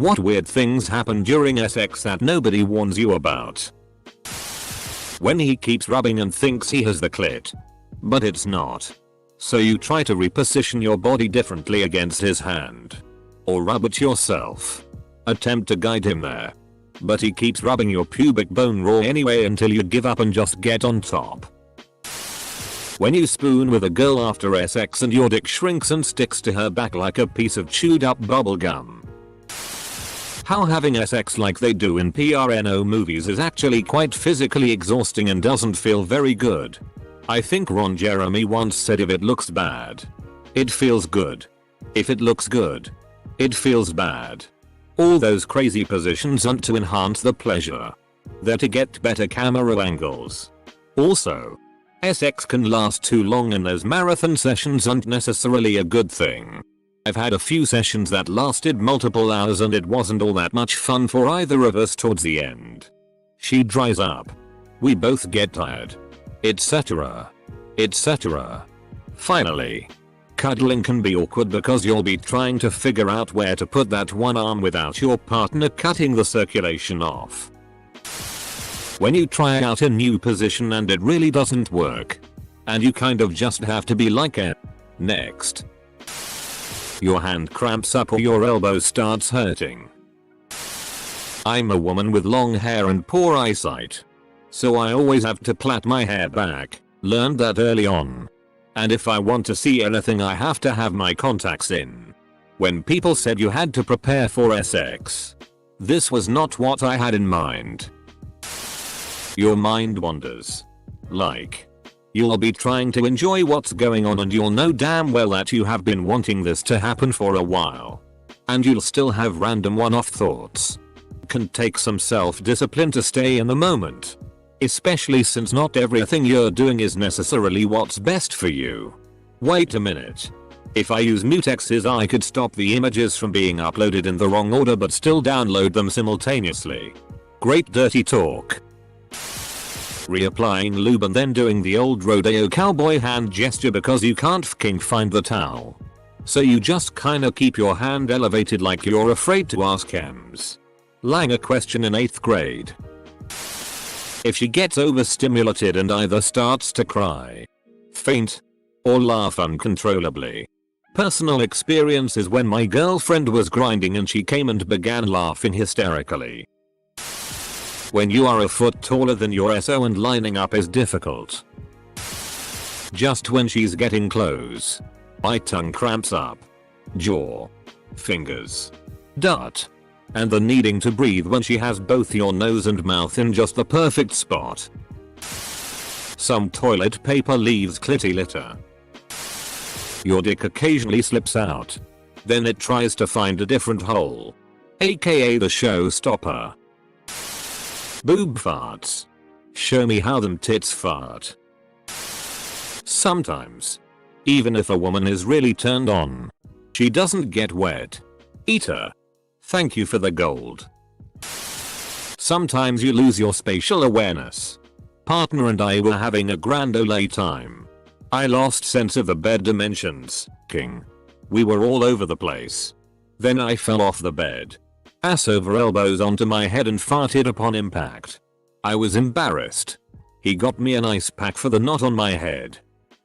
What weird things happen during sex that nobody warns you about? When he keeps rubbing and thinks he has the clit, but it's not. So you try to reposition your body differently against his hand. Or rub it yourself. Attempt to guide him there. But he keeps rubbing your pubic bone raw anyway until you give up and just get on top. When you spoon with a girl after sex and your dick shrinks and sticks to her back like a piece of chewed up bubble gum. How having sex like they do in porno movies is actually quite physically exhausting and doesn't feel very good. I think Ron Jeremy once said if it looks bad, it feels good. If it looks good, it feels bad. All those crazy positions aren't to enhance the pleasure. They're to get better camera angles. Also, sex can last too long and those marathon sessions aren't necessarily a good thing. I've had a few sessions that lasted multiple hours and it wasn't all that much fun for either of us towards the end. She dries up. We both get tired. Etc. etc. Finally, cuddling can be awkward because you'll be trying to figure out where to put that one arm without your partner cutting the circulation off. When you try out a new position and it really doesn't work, and you kind of just have to be like next. Your hand cramps up or your elbow starts hurting. I'm a woman with long hair and poor eyesight. So I always have to plait my hair back, learned that early on. And if I want to see anything I have to have my contacts in. When people said you had to prepare for sex, this was not what I had in mind. Your mind wanders. Like, you'll be trying to enjoy what's going on and you'll know damn well that you have been wanting this to happen for a while. And you'll still have random one-off thoughts. Can take some self-discipline to stay in the moment. Especially since not everything you're doing is necessarily what's best for you. Wait a minute. If I use mutexes I could stop the images from being uploaded in the wrong order but still download them simultaneously. Great dirty talk. Reapplying lube and then doing the old rodeo cowboy hand gesture because you can't fucking find the towel. So you just kinda keep your hand elevated like you're afraid to ask Ems Lang a question in 8th grade. If she gets overstimulated and either starts to cry, faint, or laugh uncontrollably. Personal experience is when my girlfriend was grinding and she came and began laughing hysterically. When you are a foot taller than your SO and lining up is difficult. Just when she's getting close. My tongue cramps up. Jaw. Fingers. Dart. And the needing to breathe when she has both your nose and mouth in just the perfect spot. Some toilet paper leaves clitty litter. Your dick occasionally slips out. Then it tries to find a different hole. AKA the showstopper. Boob farts. Show me how them tits fart. Sometimes, even if a woman is really turned on, she doesn't get wet. Eater. Thank you for the gold. Sometimes you lose your spatial awareness. Partner and I were having a grand ole time. I lost sense of the bed dimensions, king. We were all over the place. Then I fell off the bed. Ass over elbows onto my head and farted upon impact. I was embarrassed. He got me an ice pack for the knot on my head.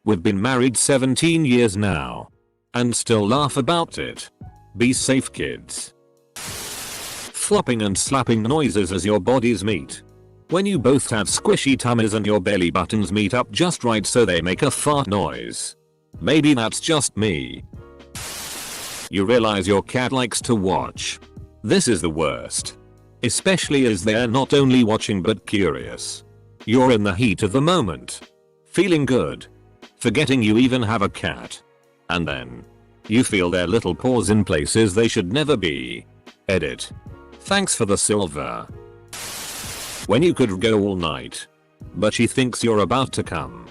We've been married 17 years now. And still laugh about it. Be safe kids. Flopping and slapping noises as your bodies meet. When you both have squishy tummies and your belly buttons meet up just right so they make a fart noise. Maybe that's just me. You realize your cat likes to watch. This is the worst. Especially as they're not only watching but curious. You're in the heat of the moment. Feeling good. Forgetting you even have a cat. And then, you feel their little paws in places they should never be. Edit. Thanks for the silver. When you could go all night. But she thinks you're about to come.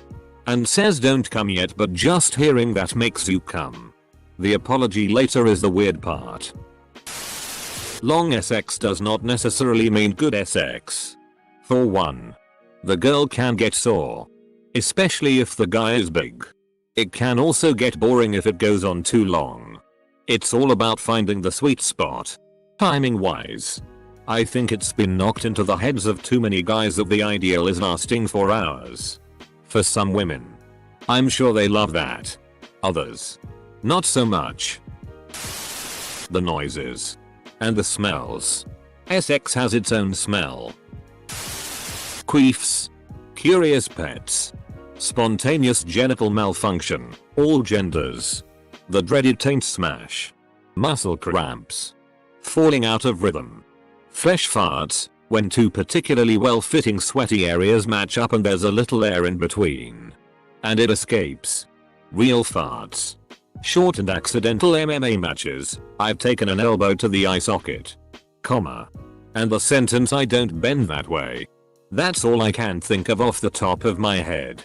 And says don't come yet but just hearing that makes you come. The apology later is the weird part. Long sex does not necessarily mean good sex. For one, the girl can get sore. Especially if the guy is big. It can also get boring if it goes on too long. It's all about finding the sweet spot. Timing wise, I think it's been knocked into the heads of too many guys that the ideal is lasting for hours. For some women, I'm sure they love that. Others, not so much. The noises. And the smells. Sex has its own smell. Queefs. Curious pets. Spontaneous genital malfunction. All genders. The dreaded taint smash. Muscle cramps. Falling out of rhythm. Fresh farts, when two particularly well-fitting sweaty areas match up and there's a little air in between. And it escapes. Real farts. Short and accidental MMA matches. I've taken an elbow to the eye socket. Comma. And the sentence I don't bend that way. That's all I can think of off the top of my head.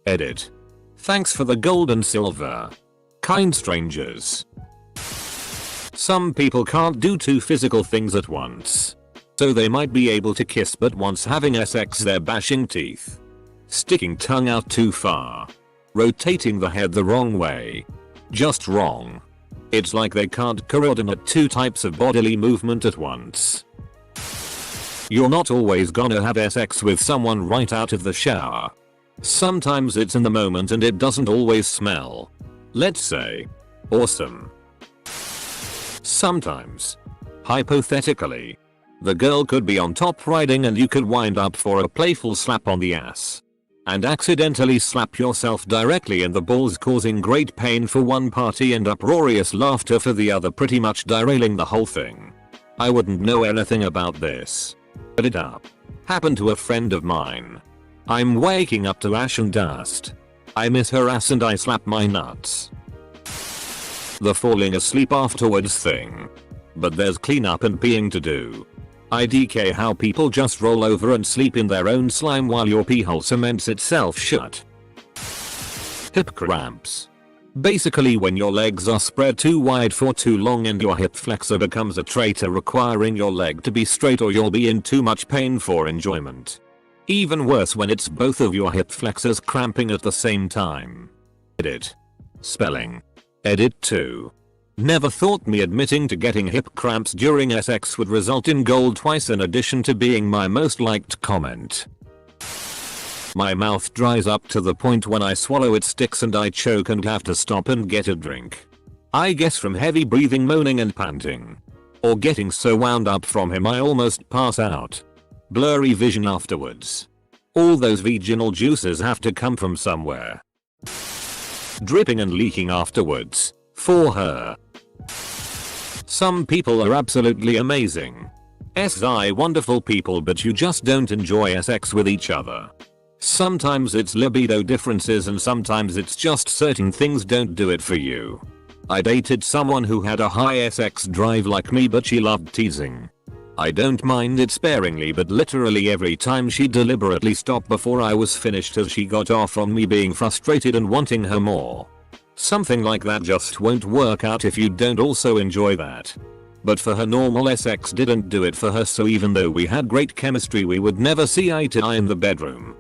Edit. Thanks for the gold and silver. Kind strangers. Some people can't do two physical things at once. So they might be able to kiss, but once having sex they're bashing teeth. Sticking tongue out too far. Rotating the head the wrong way. Just wrong. It's like they can't coordinate two types of bodily movement at once. You're not always gonna have sex with someone right out of the shower. Sometimes it's in the moment and it doesn't always smell, let's say, awesome. Sometimes, hypothetically, the girl could be on top riding and you could wind up for a playful slap on the ass. And accidentally slap yourself directly in the balls, causing great pain for one party and uproarious laughter for the other, pretty much derailing the whole thing. I wouldn't know anything about this. But it happened to a friend of mine. I'm waking up to ash and dust. I miss her ass and I slap my nuts. The falling asleep afterwards thing. But there's cleanup and peeing to do. IDK how people just roll over and sleep in their own slime while your pee hole cements itself shut. Hip cramps. Basically when your legs are spread too wide for too long and your hip flexor becomes a traitor, requiring your leg to be straight or you'll be in too much pain for enjoyment. Even worse when it's both of your hip flexors cramping at the same time. Edit. Spelling. Edit 2. Never thought me admitting to getting hip cramps during sex would result in gold twice, in addition to being my most liked comment. My mouth dries up to the point when I swallow it sticks and I choke and have to stop and get a drink. I guess from heavy breathing, moaning and panting. Or getting so wound up from him I almost pass out. Blurry vision afterwards. All those vaginal juices have to come from somewhere. Dripping and leaking afterwards. For her. Some people are absolutely amazing. SI wonderful people, but you just don't enjoy sex with each other. Sometimes it's libido differences and sometimes it's just certain things don't do it for you. I dated someone who had a high sex drive like me, but she loved teasing. I don't mind it sparingly, but literally every time she deliberately stopped before I was finished as she got off on me being frustrated and wanting her more. Something like that just won't work out if you don't also enjoy that. But for her, normal sex didn't do it for her, so even though we had great chemistry we would never see eye to eye in the bedroom.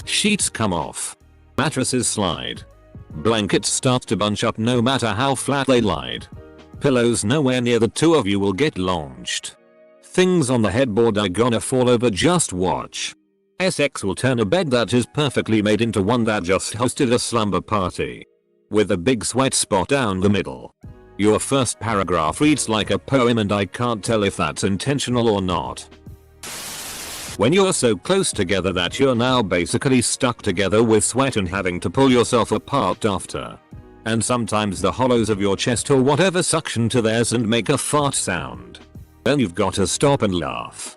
Sheets come off. Mattresses slide. Blankets start to bunch up no matter how flat they lied. Pillows nowhere near the two of you will get launched. Things on the headboard are gonna fall over, just watch. Sex will turn a bed that is perfectly made into one that just hosted a slumber party. With a big sweat spot down the middle. Your first paragraph reads like a poem and I can't tell if that's intentional or not. When you're so close together that you're now basically stuck together with sweat and having to pull yourself apart after. And sometimes the hollows of your chest or whatever suction to theirs and make a fart sound. Then you've got to stop and laugh.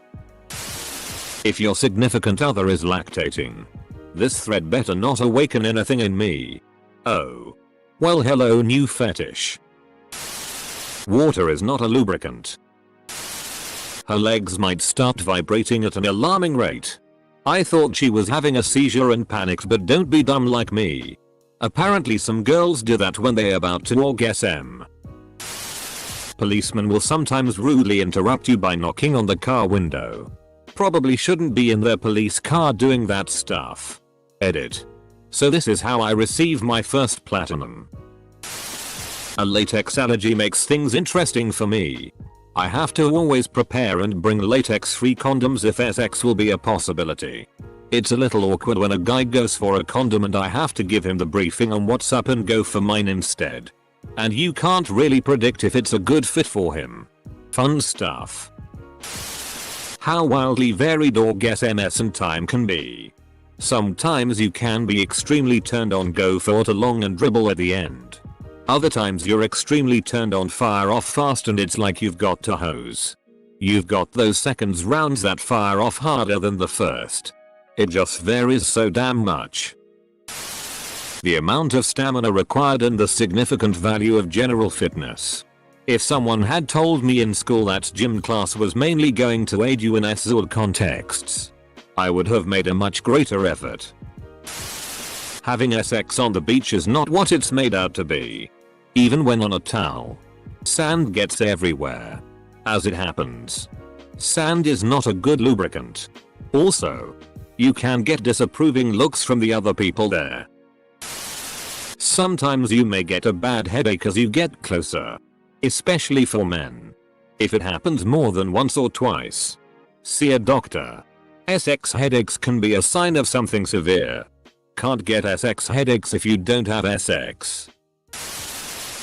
If your significant other is lactating, this thread better not awaken anything in me. Oh. Well, hello new fetish. Water is not a lubricant. Her legs might start vibrating at an alarming rate. I thought she was having a seizure and panicked, but don't be dumb like me. Apparently some girls do that when they're about to orgasm. Policemen will sometimes rudely interrupt you by knocking on the car window. Probably shouldn't be in their police car doing that stuff. Edit. So this is how I receive my first platinum. A latex allergy makes things interesting for me. I have to always prepare and bring latex-free condoms if sex will be a possibility. It's a little awkward when a guy goes for a condom and I have to give him the briefing on what's up and go for mine instead. And you can't really predict if it's a good fit for him. Fun stuff. How wildly varied orgasm and time can be. Sometimes you can be extremely turned on, go for it long and dribble at the end. Other times you're extremely turned on, fire off fast and it's like you've got to hose. You've got those seconds rounds that fire off harder than the first. It just varies so damn much. The amount of stamina required and the significant value of general fitness. If someone had told me in school that gym class was mainly going to aid you in SOL contexts, I would have made a much greater effort. Having sex on the beach is not what it's made out to be. Even when on a towel, sand gets everywhere. As it happens, sand is not a good lubricant. Also, you can get disapproving looks from the other people there. Sometimes you may get a bad headache as you get closer. Especially for men. If it happens more than once or twice, see a doctor. SX headaches can be a sign of something severe. Can't get SX headaches if you don't have SX.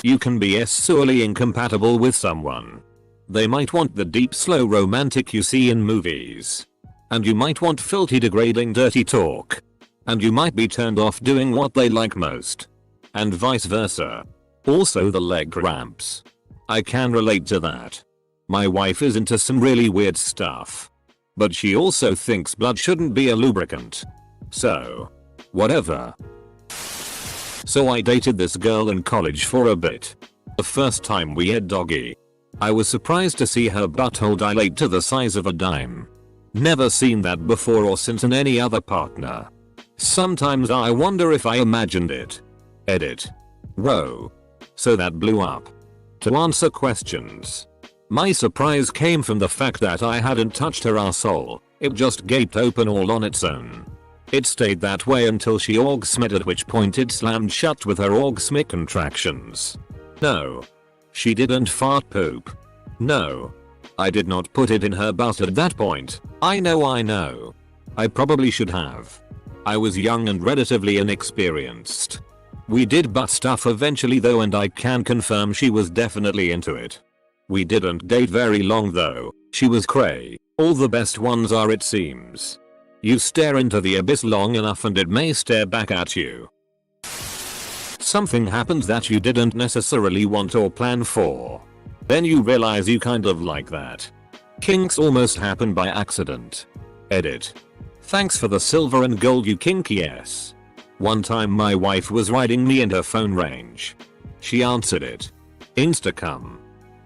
You can be sorely incompatible with someone. They might want the deep slow romantic you see in movies. And you might want filthy degrading dirty talk. And you might be turned off doing what they like most. And vice versa. Also the leg cramps. I can relate to that. My wife is into some really weird stuff. But she also thinks blood shouldn't be a lubricant. So, whatever. So I dated this girl in college for a bit. The first time we had doggy, I was surprised to see her butthole dilate to the size of a dime. Never seen that before or since in any other partner. Sometimes I wonder if I imagined it. Edit. Whoa. So that blew up. To answer questions. My surprise came from the fact that I hadn't touched her arsehole, it just gaped open all on its own. It stayed that way until she orgasmed, at which point it slammed shut with her orgasmic contractions. No. She didn't fart poop. No. I did not put it in her butt at that point. I know. I probably should have. I was young and relatively inexperienced. We did butt stuff eventually though, and I can confirm she was definitely into it. We didn't date very long though. She was cray. All the best ones are, it seems. You stare into the abyss long enough and it may stare back at you. Something happens that you didn't necessarily want or plan for. Then you realize you kind of like that. Kinks almost happen by accident. Edit. Thanks for the silver and gold, you kinky ass. One time my wife was riding me and her phone rang. She answered it. Instacom.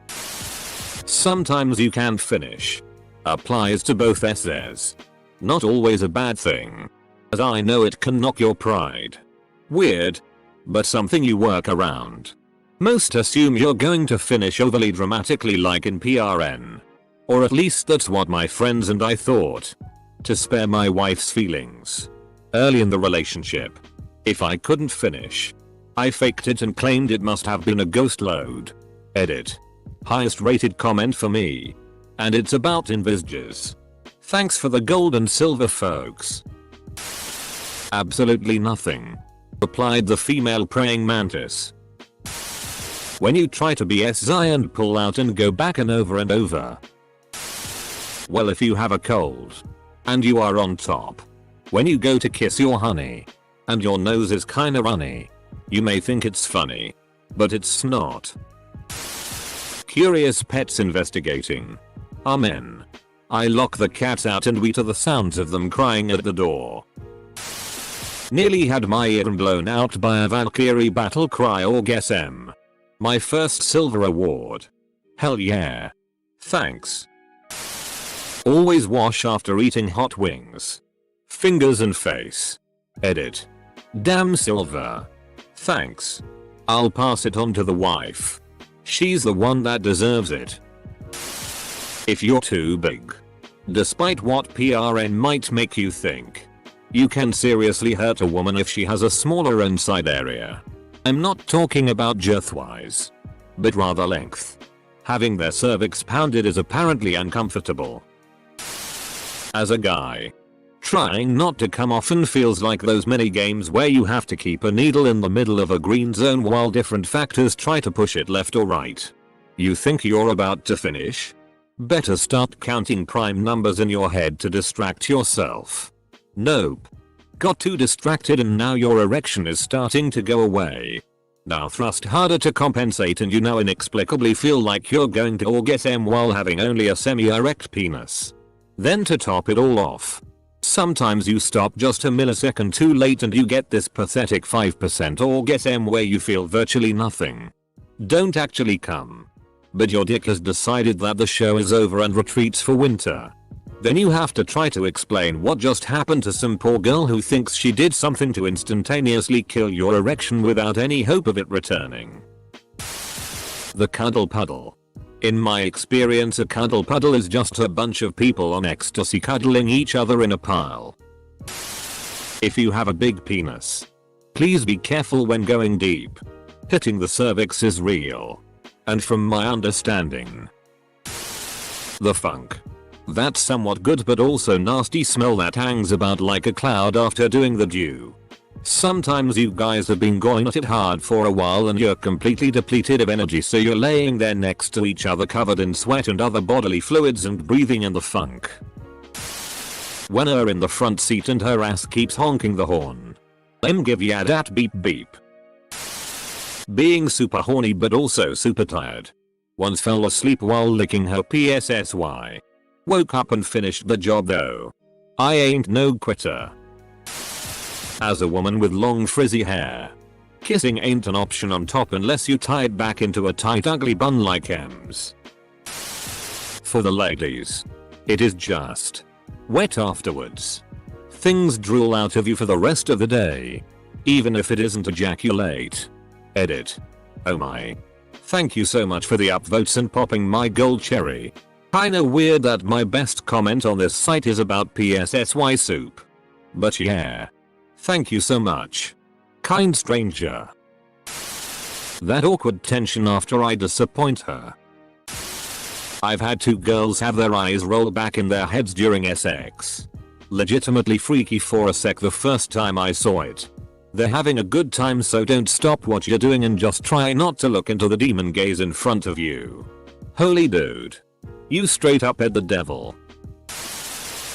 Sometimes you can't finish. Applies to both SSs. Not always a bad thing. As I know it can knock your pride. Weird. But something you work around. Most assume you're going to finish overly dramatically like in PRN. Or at least that's what my friends and I thought. To spare my wife's feelings. Early in the relationship, if I couldn't finish, I faked it and claimed it must have been a ghost load. Edit. Highest rated comment for me. And it's about envisages. Thanks for the gold and silver, folks. Absolutely nothing. Replied the female praying mantis. When you try to be SI and pull out and go back and over. Well, if you have a cold and you are on top, when you go to kiss your honey and your nose is kinda runny, you may think it's funny, but it's not. Curious pets investigating. Amen. I lock the cats out and we to the sounds of them crying at the door. Nearly had my ear blown out by a Valkyrie battle cry orgasm. My first silver award. Hell yeah. Thanks. Always wash after eating hot wings. Fingers and face. Edit. Damn silver. Thanks. I'll pass it on to the wife. She's the one that deserves it. If you're too big, despite what PRN might make you think, you can seriously hurt a woman if she has a smaller inside area. I'm not talking about girth-wise, but rather length. Having their cervix pounded is apparently uncomfortable. As a guy, trying not to come often feels like those mini games where you have to keep a needle in the middle of a green zone while different factors try to push it left or right. You think you're about to finish? Better start counting prime numbers in your head to distract yourself. Nope. Got too distracted and now your erection is starting to go away. Now thrust harder to compensate and you now inexplicably feel like you're going to orgasm while having only a semi-erect penis. Then to top it all off, sometimes you stop just a millisecond too late and you get this pathetic 5% orgasm where you feel virtually nothing. Don't actually come, but your dick has decided that the show is over and retreats for winter. Then you have to try to explain what just happened to some poor girl who thinks she did something to instantaneously kill your erection without any hope of it returning. The cuddle puddle. In my experience, a cuddle puddle is just a bunch of people on ecstasy cuddling each other in a pile. If you have a big penis, please be careful when going deep. Hitting the cervix is real. And from my understanding, the funk. That somewhat good but also nasty smell that hangs about like a cloud after doing the dew. Sometimes you guys have been going at it hard for a while and you're completely depleted of energy, so you're laying there next to each other covered in sweat and other bodily fluids and breathing in the funk. When her in the front seat and her ass keeps honking the horn. Give ya dat beep beep. Being super horny but also super tired. Once fell asleep while licking her PSSY. Woke up and finished the job though. I ain't no quitter. As a woman with long frizzy hair, kissing ain't an option on top unless you tie it back into a tight ugly bun like M's. For the ladies, it is just wet afterwards. Things drool out of you for the rest of the day. Even if it isn't ejaculate. Edit. Oh my. Thank you so much for the upvotes and popping my gold cherry. Kinda weird that my best comment on this site is about PSSY soup. But yeah. Thank you so much. Kind stranger. That awkward tension after I disappoint her. I've had two girls have their eyes roll back in their heads during sex. Legitimately freaky for a sec the first time I saw it. They're having a good time, so don't stop what you're doing and just try not to look into the demon gaze in front of you. Holy dude. You straight up had the devil.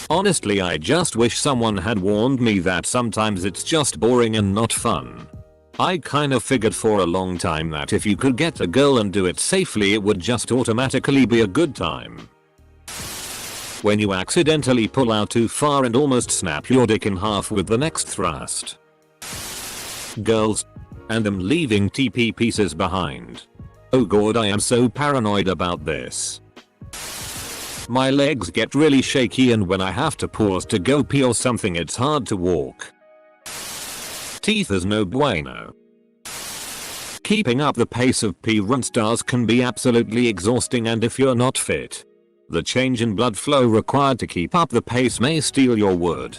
Honestly, I just wish someone had warned me that sometimes it's just boring and not fun. I kind of figured for a long time that if you could get a girl and do it safely, it would just automatically be a good time. When you accidentally pull out too far and almost snap your dick in half with the next thrust. Girls. And them leaving TP pieces behind. Oh god, I am so paranoid about this. My legs get really shaky and when I have to pause to go pee or something it's hard to walk. Teeth is no bueno. Keeping up the pace of pee run stars can be absolutely exhausting, and if you're not fit, the change in blood flow required to keep up the pace may steal your wood.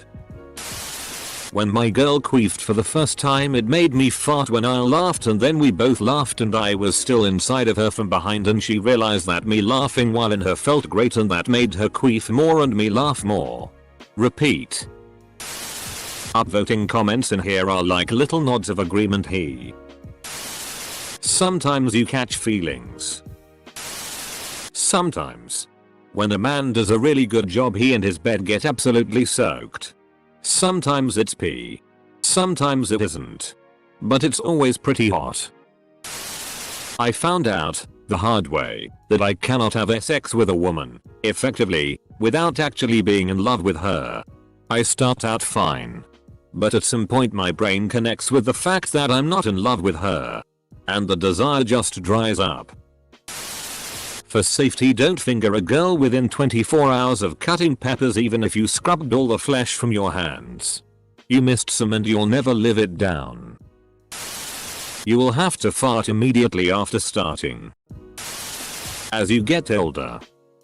When my girl queefed for the first time, it made me fart when I laughed, and then we both laughed and I was still inside of her from behind, and she realized that me laughing while in her felt great and that made her queef more and me laugh more. Repeat. Upvoting comments in here are like little nods of agreement. Sometimes you catch feelings. Sometimes. When a man does a really good job, he and his bed get absolutely soaked. Sometimes it's pee. Sometimes it isn't. But it's always pretty hot. I found out, the hard way, that I cannot have sex with a woman, effectively, without actually being in love with her. I start out fine. But at some point my brain connects with the fact that I'm not in love with her. And the desire just dries up. For safety, don't finger a girl within 24 hours of cutting peppers, even if you scrubbed all the flesh from your hands. You missed some and you'll never live it down. You will have to fart immediately after starting. As you get older,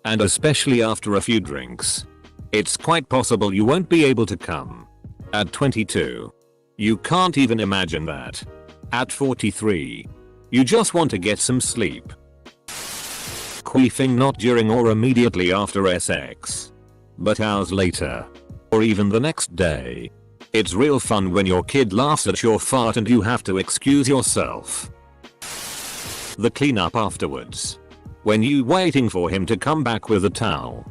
and especially after a few drinks, it's quite possible you won't be able to come. At 22, you can't even imagine that. At 43, you just want to get some sleep. queefing not during or immediately after sex, but hours later, or even the next day. It's real fun when your kid laughs at your fart and you have to excuse yourself. The cleanup afterwards. When you waiting for him to come back with a towel.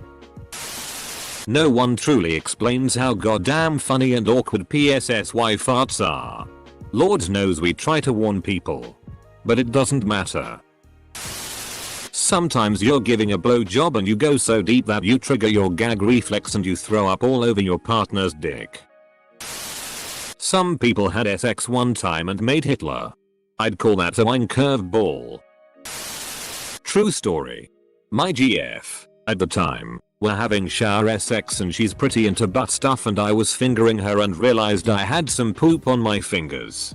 No one truly explains how goddamn funny and awkward PSSY farts are. Lord knows we try to warn people, but it doesn't matter. Sometimes you're giving a blowjob and you go so deep that you trigger your gag reflex and you throw up all over your partner's dick. Some people had sex one time and made Hitler. I'd call that a wine curveball. True story. My GF, at the time, were having shower sex and she's pretty into butt stuff and I was fingering her and realized I had some poop on my fingers.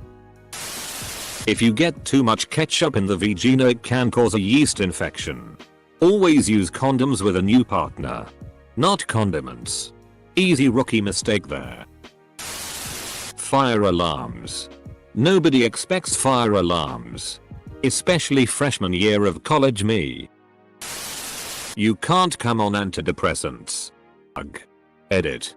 If you get too much ketchup in the vagina it can cause a yeast infection. Always use condoms with a new partner. Not condiments. Easy rookie mistake there. Fire alarms. Nobody expects fire alarms. Especially freshman year of college me. You can't come on antidepressants. Ugh. Edit.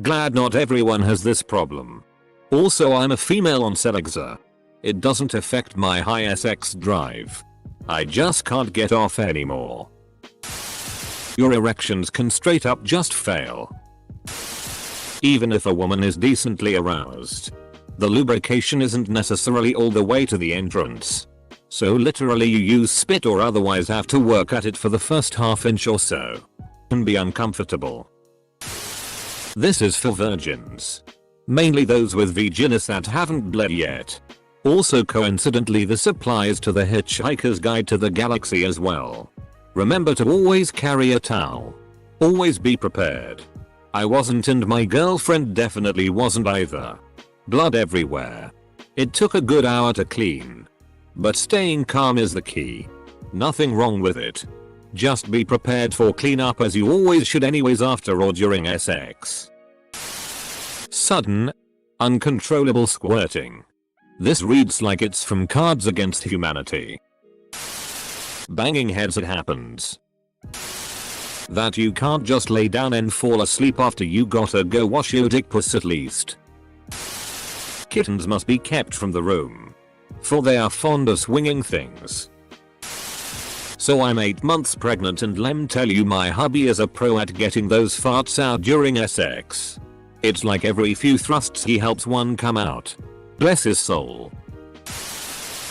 Glad not everyone has this problem. Also I'm a female on Celexa. It doesn't affect my high sex drive. I just can't get off anymore. Your erections can straight up just fail. Even if a woman is decently aroused, the lubrication isn't necessarily all the way to the entrance. So literally you use spit or otherwise have to work at it for the first half inch or so. Can be uncomfortable. This is for virgins. Mainly those with vaginas that haven't bled yet. Also coincidentally this applies to the Hitchhiker's Guide to the Galaxy as well. Remember to always carry a towel. Always be prepared. I wasn't and my girlfriend definitely wasn't either. Blood everywhere. It took a good hour to clean. But staying calm is the key. Nothing wrong with it. Just be prepared for cleanup as you always should anyways after or during sex. Sudden, uncontrollable squirting. This reads like it's from Cards Against Humanity. Banging heads it happens. That you can't just lay down and fall asleep after you gotta go wash your dick puss at least. Kittens must be kept from the room. For they are fond of swinging things. So I'm 8 months pregnant and lem tell you my hubby is a pro at getting those farts out during sex. It's like every few thrusts he helps one come out. Bless his soul.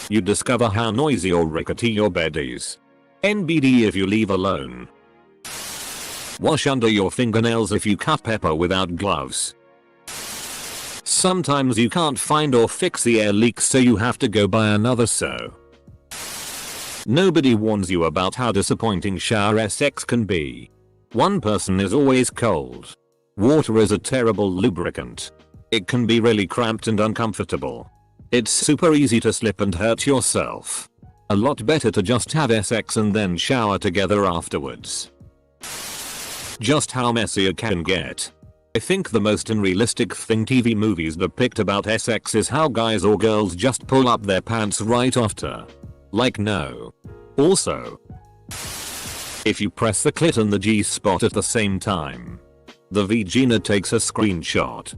You discover how noisy or rickety your bed is. NBD if you leave alone. Wash under your fingernails if you cut pepper without gloves. Sometimes you can't find or fix the air leaks so you have to go buy another so. Nobody warns you about how disappointing shower sex can be. One person is always cold. Water is a terrible lubricant. It can be really cramped and uncomfortable. It's super easy to slip and hurt yourself. A lot better to just have sex and then shower together afterwards. Just how messy it can get. I think the most unrealistic thing TV movies depict about sex is how guys or girls just pull up their pants right after. Like no. Also, if you press the clit and the G spot at the same time, the vagina takes a screenshot.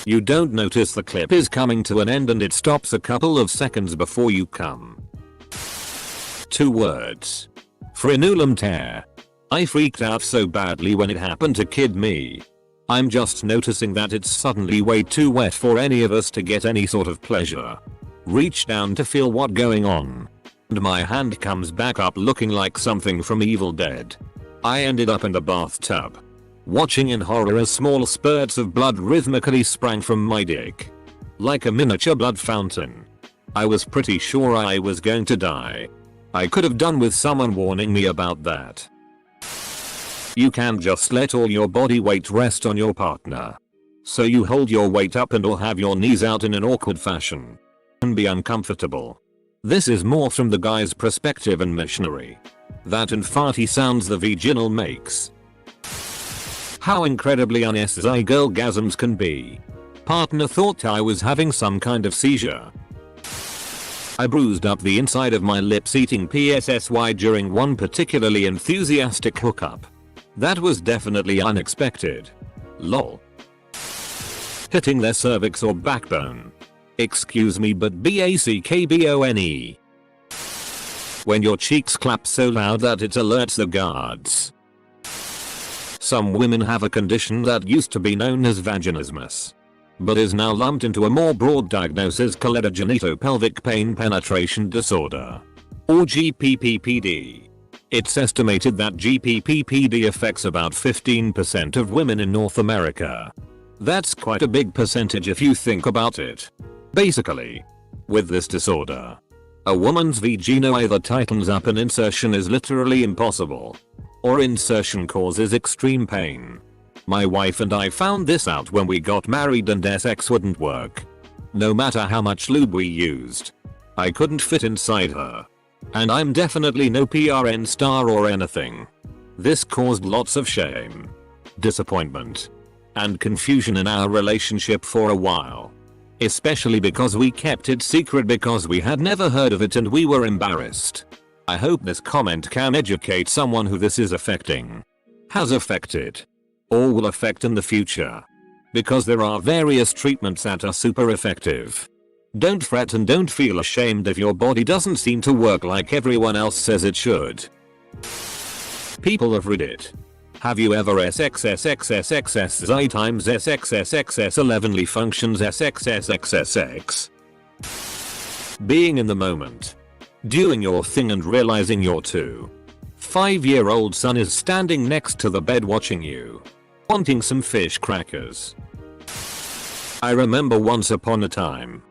You don't notice the clip is coming to an end and it stops a couple of seconds before you come. 2 words. Frenulum tear. I freaked out so badly when it happened to kid me. I'm just noticing that it's suddenly way too wet for any of us to get any sort of pleasure. Reach down to feel what's going on. And my hand comes back up looking like something from Evil Dead. I ended up in the bathtub. Watching in horror as small spurts of blood rhythmically sprang from my dick. Like a miniature blood fountain. I was pretty sure I was going to die. I could have done with someone warning me about that. You can just let all your body weight rest on your partner. So you hold your weight up and or have your knees out in an awkward fashion. Can be uncomfortable. This is more from the guy's perspective and missionary. That and farty sounds the vaginal makes. How incredibly unnecessary girlgasms can be. Partner thought I was having some kind of seizure. I bruised up the inside of my lips eating PSSY during one particularly enthusiastic hookup. That was definitely unexpected. Lol. Hitting their cervix or backbone. Excuse me, but BACKBONE. When your cheeks clap so loud that it alerts the guards. Some women have a condition that used to be known as vaginismus, but is now lumped into a more broad diagnosis called genitopelvic pain penetration disorder, or GPPPD. It's estimated that GPPPD affects about 15% of women in North America. That's quite a big percentage if you think about it. Basically, with this disorder, a woman's vagina either tightens up and insertion is literally impossible, or insertion causes extreme pain. My wife and I found this out when we got married and sex wouldn't work. No matter how much lube we used, I couldn't fit inside her. And I'm definitely no PRN star or anything. This caused lots of shame, disappointment, and confusion in our relationship for a while. Especially because we kept it secret because we had never heard of it and we were embarrassed. I hope this comment can educate someone who this is affecting, has affected, or will affect in the future. Because there are various treatments that are super effective. Don't fret and don't feel ashamed if your body doesn't seem to work like everyone else says it should. People of Reddit. Have you ever SXSXSXSXI times SXSXS11ly functions SXSXSX? Being in the moment, doing your thing and realizing your 2-5-year-old son is standing next to the bed watching you, wanting some fish crackers. I remember once upon a time,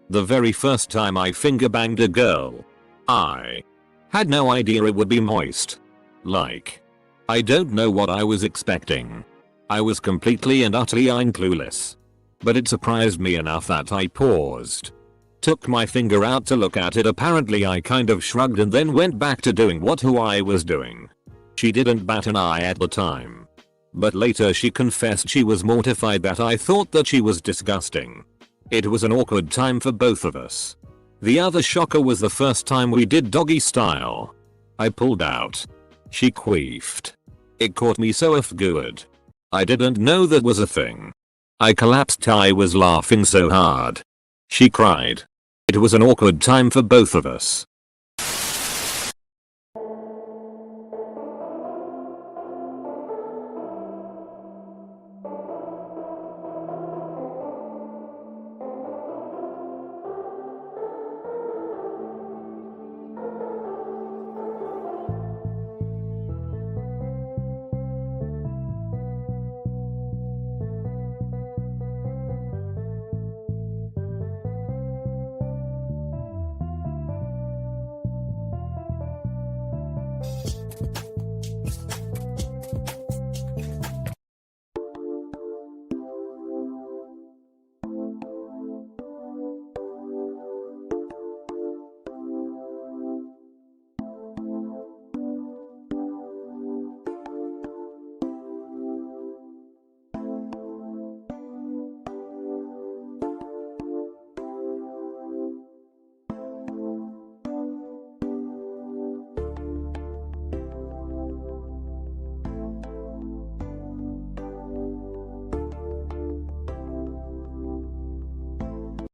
the very first time I finger banged a girl, I had no idea it would be moist. Like, I don't know what I was expecting. I was completely and utterly clueless. But it surprised me enough that I paused, took my finger out to look at it. Apparently I kind of shrugged and then went back to doing who I was doing. She didn't bat an eye at the time, but later she confessed she was mortified that I thought that she was disgusting. It was an awkward time for both of us. The other shocker was the first time we did doggy style. I pulled out. She queefed. It caught me so off guard. I didn't know that was a thing. I collapsed. I was laughing so hard. She cried. It was an awkward time for both of us.